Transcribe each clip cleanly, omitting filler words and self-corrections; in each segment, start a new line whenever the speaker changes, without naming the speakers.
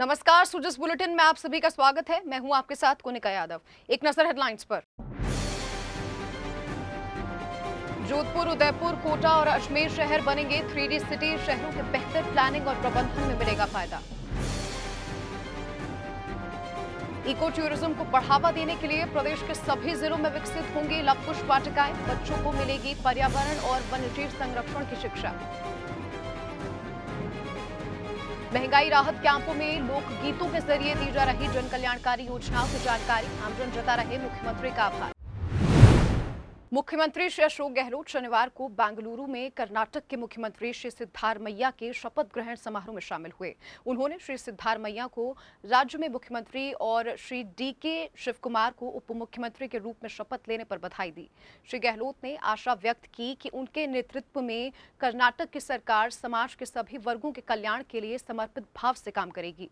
नमस्कार, सुजस बुलेटिन में आप सभी का स्वागत है। मैं हूं आपके साथ कोनिका यादव। एक नजर हेडलाइंस पर। जोधपुर, उदयपुर, कोटा और अजमेर शहर बनेंगे 3D सिटी। शहरों के बेहतर प्लानिंग और प्रबंधन में मिलेगा फायदा। इको टूरिज्म को बढ़ावा देने के लिए प्रदेश के सभी जिलों में विकसित होंगी लवकुश वाटिकाएं। बच्चों को मिलेगी पर्यावरण और वन्यजीव संरक्षण की शिक्षा। महंगाई राहत कैंपों में लोकगीतों के जरिए दी जा रही जन कल्याणकारी योजनाओं की जानकारी। आमजन जता रहे मुख्यमंत्री का आभार। मुख्यमंत्री श्री अशोक गहलोत शनिवार को बेंगलुरु में कर्नाटक के मुख्यमंत्री श्री सिद्धारमैया के शपथ ग्रहण समारोह में शामिल हुए। उन्होंने श्री सिद्धारमैया को राज्य में मुख्यमंत्री और श्री DK शिवकुमार को उप मुख्यमंत्री के रूप में शपथ लेने पर बधाई दी। श्री गहलोत ने आशा व्यक्त की कि उनके नेतृत्व में कर्नाटक की सरकार समाज के सभी वर्गों के कल्याण के लिए समर्पित भाव से काम करेगी।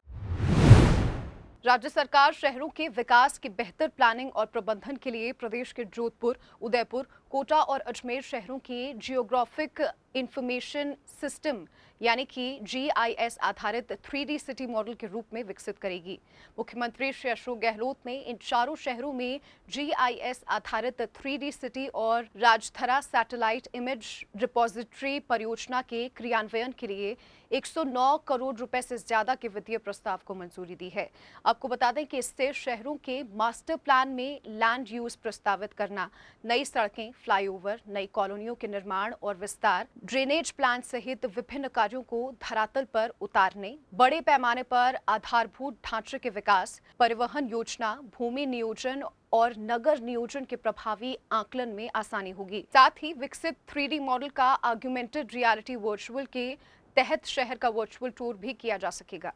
राज्य सरकार शहरों के विकास की बेहतर प्लानिंग और प्रबंधन के लिए प्रदेश के जोधपुर, उदयपुर, कोटा और अजमेर शहरों की जियोग्राफिक इंफॉर्मेशन सिस्टम यानी कि GIS आधारित 3D सिटी मॉडल के रूप में विकसित करेगी। मुख्यमंत्री श्री अशोक गहलोत ने इन चारों शहरों में GIS आधारित 3D सिटी और राजधरा सैटेलाइट इमेज रिपोजिटरी परियोजना के क्रियान्वयन के लिए 109 करोड़ रुपए से ज्यादा के वित्तीय प्रस्ताव को मंजूरी दी है। आपको बता दें कि इससे शहरों के मास्टर प्लान में लैंड यूज प्रस्तावित करना, नई सड़कें, फ्लाईओवर, नई कॉलोनियों के निर्माण और विस्तार, ड्रेनेज प्लान सहित विभिन्न कार्यों को धरातल पर उतारने, बड़े पैमाने पर आधारभूत ढांचे के विकास, परिवहन योजना, भूमि नियोजन और नगर नियोजन के प्रभावी आकलन में आसानी होगी। साथ ही विकसित 3D मॉडल का ऑगमेंटेड रियलिटी वर्चुअल के तहत शहर का वर्चुअल टूर भी किया जा सकेगा।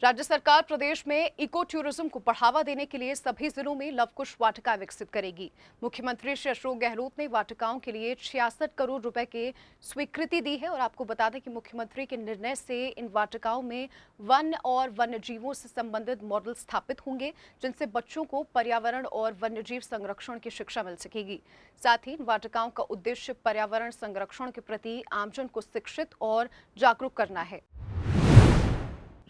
राज्य सरकार प्रदेश में इको टूरिज्म को बढ़ावा देने के लिए सभी जिलों में लवकुश वाटिका विकसित करेगी। मुख्यमंत्री श्री अशोक गहलोत ने वाटिकाओं के लिए 66 करोड़ रुपए की स्वीकृति दी है और आपको बता दें कि मुख्यमंत्री के निर्णय से इन वाटिकाओं में वन और वन्यजीवों से संबंधित मॉडल स्थापित होंगे, जिनसे बच्चों को पर्यावरण और वन्यजीव संरक्षण की शिक्षा मिल सकेगी। साथ ही इन वाटिकाओं का उद्देश्य पर्यावरण संरक्षण के प्रति आमजन को शिक्षित और जागरूक करना है।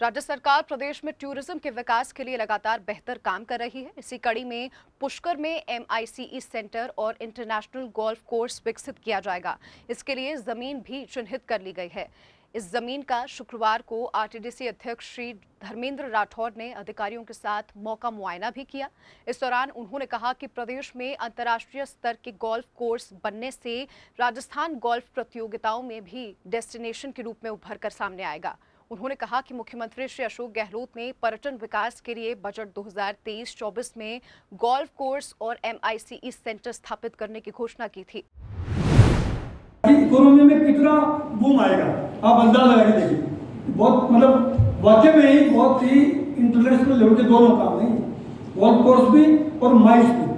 राज्य सरकार प्रदेश में टूरिज्म के विकास के लिए लगातार बेहतर काम कर रही है। इसी कड़ी में पुष्कर में MICE सेंटर और इंटरनेशनल गोल्फ कोर्स विकसित किया जाएगा। इसके लिए जमीन भी चिन्हित कर ली गई है। इस जमीन का शुक्रवार को RTDC अध्यक्ष श्री धर्मेंद्र राठौर ने अधिकारियों के साथ मौका मुआयना भी किया। इस दौरान उन्होंने कहा कि प्रदेश में अंतर्राष्ट्रीय स्तर के गोल्फ कोर्स बनने से राजस्थान गोल्फ प्रतियोगिताओं में भी डेस्टिनेशन के रूप में उभर कर सामने आएगा। उन्होंने कहा कि मुख्यमंत्री श्री अशोक गहलोत ने पर्यटन विकास के लिए बजट 2023-24 में गोल्फ कोर्स और MICE सेंटर स्थापित करने की घोषणा की थी।
इकोनॉमी में कितना बूम आएगा आप अंदाजा लगा के देखिए। बहुत मतलब वाकई में ही बहुत ही इंटरनेशनल लेवल के दोनों काम नहीं, गोल्फ कोर्स भी और माइस भी।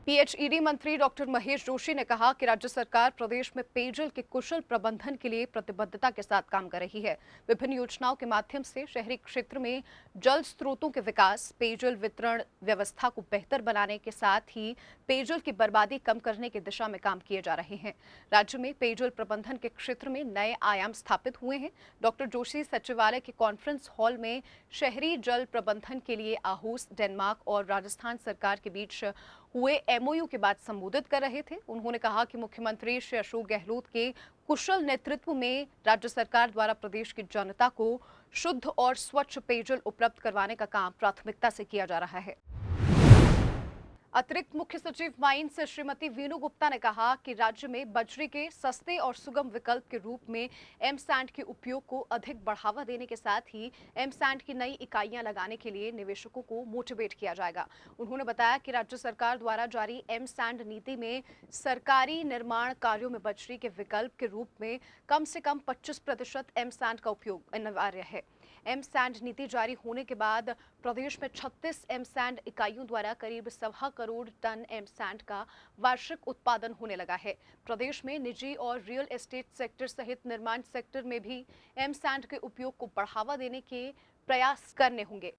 PHED मंत्री डॉक्टर महेश जोशी ने कहा कि राज्य सरकार प्रदेश में पेयजल के कुशल प्रबंधन के लिए प्रतिबद्धता के साथ काम कर रही है। विभिन्न योजनाओं के माध्यम से शहरी क्षेत्र में जल स्रोतों के विकास, पेयजल वितरण व्यवस्था को बेहतर बनाने के साथ ही पेयजल की बर्बादी कम करने की दिशा में काम किए जा रहे हैं। राज्य में पेयजल प्रबंधन के क्षेत्र में नए आयाम स्थापित हुए हैं। डॉक्टर जोशी सचिवालय के कॉन्फ्रेंस हॉल में शहरी जल प्रबंधन के लिए आहूस, डेनमार्क और राजस्थान सरकार के बीच हुए MOU के बाद संबोधित कर रहे थे। उन्होंने कहा कि मुख्यमंत्री श्री अशोक गहलोत के कुशल नेतृत्व में राज्य सरकार द्वारा प्रदेश की जनता को शुद्ध और स्वच्छ पेयजल उपलब्ध करवाने का काम प्राथमिकता से किया जा रहा है। अतिरिक्त मुख्य सचिव माइंस श्रीमती वीनू गुप्ता ने कहा कि राज्य में बजरी के सस्ते और सुगम विकल्प के रूप में M-Sand के उपयोग को अधिक बढ़ावा देने के साथ ही M-Sand की नई इकाइयां लगाने के लिए निवेशकों को मोटिवेट किया जाएगा। उन्होंने बताया कि राज्य सरकार द्वारा जारी M-Sand नीति में सरकारी निर्माण कार्यों में बजरी के विकल्प के रूप में कम से कम 25% M-Sand का उपयोग अनिवार्य है। M-Sand नीति जारी होने के बाद प्रदेश में 36 M-Sand इकाइयों द्वारा करीब 1.25 करोड़ टन M-Sand का वार्षिक उत्पादन होने लगा है। प्रदेश में निजी और रियल एस्टेट सेक्टर सहित निर्माण सेक्टर में भी M-Sand के उपयोग को बढ़ावा देने के प्रयास करने होंगे।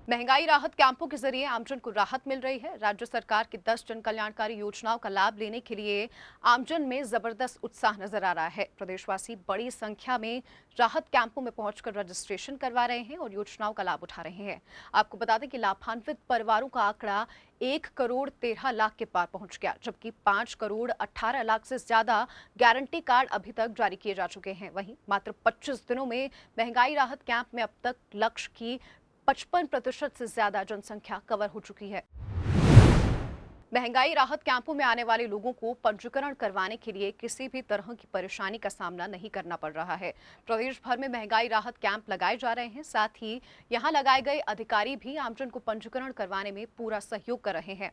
महंगाई राहत कैंपों के जरिए आमजन को राहत मिल रही है। राज्य सरकार की 10 जन कल्याणकारी योजनाओं का लाभ लेने के लिए आमजन में जबरदस्त उत्साह नजर आ रहा है। प्रदेशवासी बड़ी संख्या में राहत कैंपों में पहुंचकर रजिस्ट्रेशन करवा रहे हैं और योजनाओं का लाभ उठा रहे हैं। आपको बता दें कि लाभान्वित परिवारों का आंकड़ा 1 करोड़ 13 लाख के पार पहुंच गया, जबकि 5 करोड़ 18 लाख से ज्यादा गारंटी कार्ड अभी तक जारी किए जा चुके हैं। वहीं मात्र 25 दिनों में महंगाई राहत कैंप में अब तक लक्ष्य की 55% से ज्यादा जनसंख्या कवर हो चुकी है। महंगाई राहत कैंपों में आने वाले लोगों को पंजीकरण करवाने के लिए किसी भी तरह की परेशानी का सामना नहीं करना पड़ रहा है। प्रदेश भर में महंगाई राहत कैंप लगाए जा रहे हैं, साथ ही यहां लगाए गए अधिकारी भी आमजन को पंजीकरण करवाने में पूरा सहयोग कर रहे हैं।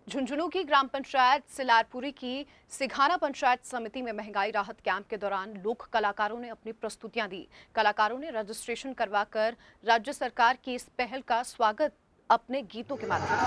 झुंझुनू की ग्राम पंचायत सिलारपुरी की सिघाना पंचायत समिति में महंगाई राहत कैंप के दौरान लोक कलाकारों ने अपनी प्रस्तुतियां दी। कलाकारों ने रजिस्ट्रेशन करवाकर राज्य सरकार की इस पहल का स्वागत अपने गीतों के माध्यम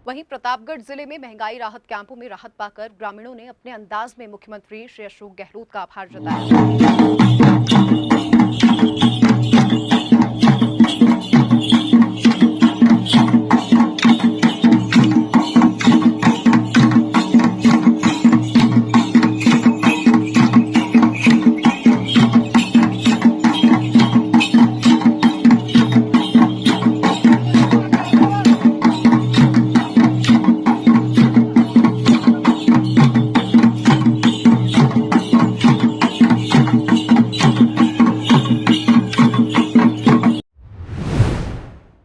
वहीं प्रतापगढ़ जिले में महंगाई राहत कैंपों में राहत पाकर ग्रामीणों ने अपने अंदाज में मुख्यमंत्री श्री अशोक गहलोत का आभार जताया।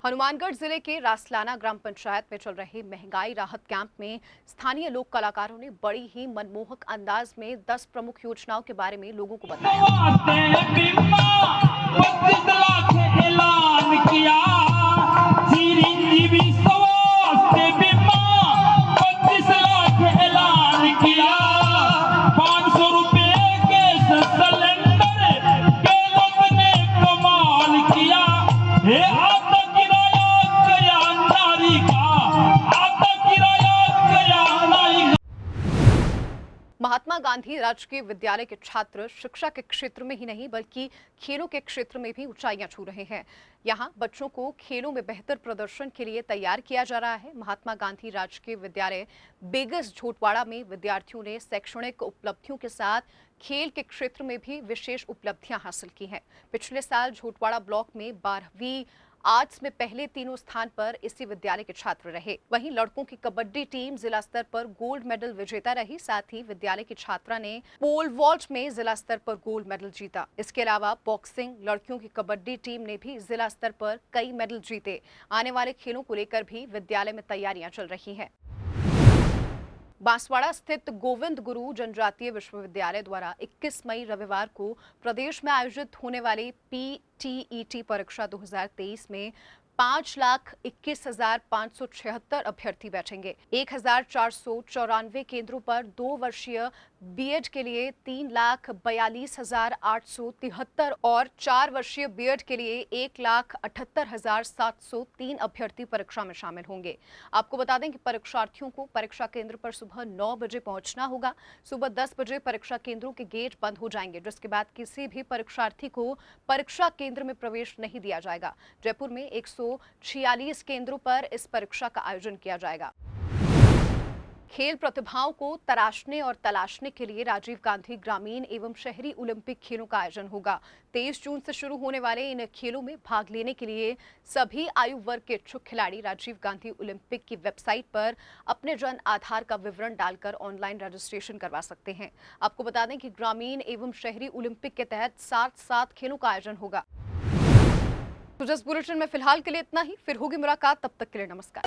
हनुमानगढ़ जिले के रासलाना ग्राम पंचायत में चल रहे महंगाई राहत कैंप में स्थानीय लोक कलाकारों ने बड़ी ही मनमोहक अंदाज में 10 प्रमुख योजनाओं के बारे में लोगों को बताया। महात्मा गांधी राजकीय विद्यालय के छात्र शिक्षा के क्षेत्र में ही नहीं बल्कि खेलों के क्षेत्र में भी ऊंचाइयां छू रहे हैं। यहां बच्चों को खेलों में बेहतर प्रदर्शन के लिए तैयार किया जा रहा है। महात्मा गांधी राजकीय विद्यालय बेगस झोटवाड़ा में विद्यार्थियों ने शैक्षणिक उपलब्धियों के साथ खेल के क्षेत्र में भी विशेष उपलब्धियां हासिल की हैं। पिछले साल झोटवाड़ा ब्लॉक में 12वीं आर्ट्स में पहले तीनों स्थान पर इसी विद्यालय के छात्र रहे। वहीं लड़कों की कबड्डी टीम जिला स्तर पर गोल्ड मेडल विजेता रही। साथ ही विद्यालय की छात्रा ने पोल वॉल्ट में जिला स्तर पर गोल्ड मेडल जीता। इसके अलावा बॉक्सिंग लड़कियों की कबड्डी टीम ने भी जिला स्तर पर कई मेडल जीते। आने वाले खेलों को लेकर भी विद्यालय में तैयारियां चल रही हैं। बांसवाड़ा स्थित गोविंद गुरु जनजातीय विश्वविद्यालय द्वारा 21 मई रविवार को प्रदेश में आयोजित होने वाली PTET परीक्षा 2023 में 5,21,576 अभ्यर्थी बैठेंगे। 1,494 केंद्रों पर 2 वर्षीय बीएड के लिए 3,42,873 और 4 वर्षीय बीएड के लिए 1,78,703 अभ्यर्थी परीक्षा में शामिल होंगे। आपको बता दें कि परीक्षार्थियों को परीक्षा केंद्र पर सुबह 9 बजे पहुंचना होगा। सुबह 10 बजे परीक्षा केंद्रों के गेट बंद हो जाएंगे, जिसके बाद किसी भी परीक्षार्थी को परीक्षा केंद्र में प्रवेश नहीं दिया जाएगा। जयपुर में 146 केंद्रों पर इस परीक्षा का आयोजन किया जाएगा। खेल प्रतिभाओं को तराशने और तलाशने के लिए राजीव गांधी ग्रामीण एवं शहरी ओलंपिक खेलों का आयोजन होगा। 23 जून से शुरू होने वाले इन खेलों में भाग लेने के लिए सभी आयु वर्ग के इच्छुक खिलाड़ी राजीव गांधी ओलंपिक की वेबसाइट पर अपने जन आधार का विवरण डालकर ऑनलाइन रजिस्ट्रेशन करवा सकते हैं। आपको बता दें कि ग्रामीण एवं शहरी ओलंपिक के तहत 7 खेलों का आयोजन होगा। तो जस्ट बुलेटिन में फिलहाल के लिए इतना ही, फिर होगी मुलाकात, तब तक के लिए नमस्कार।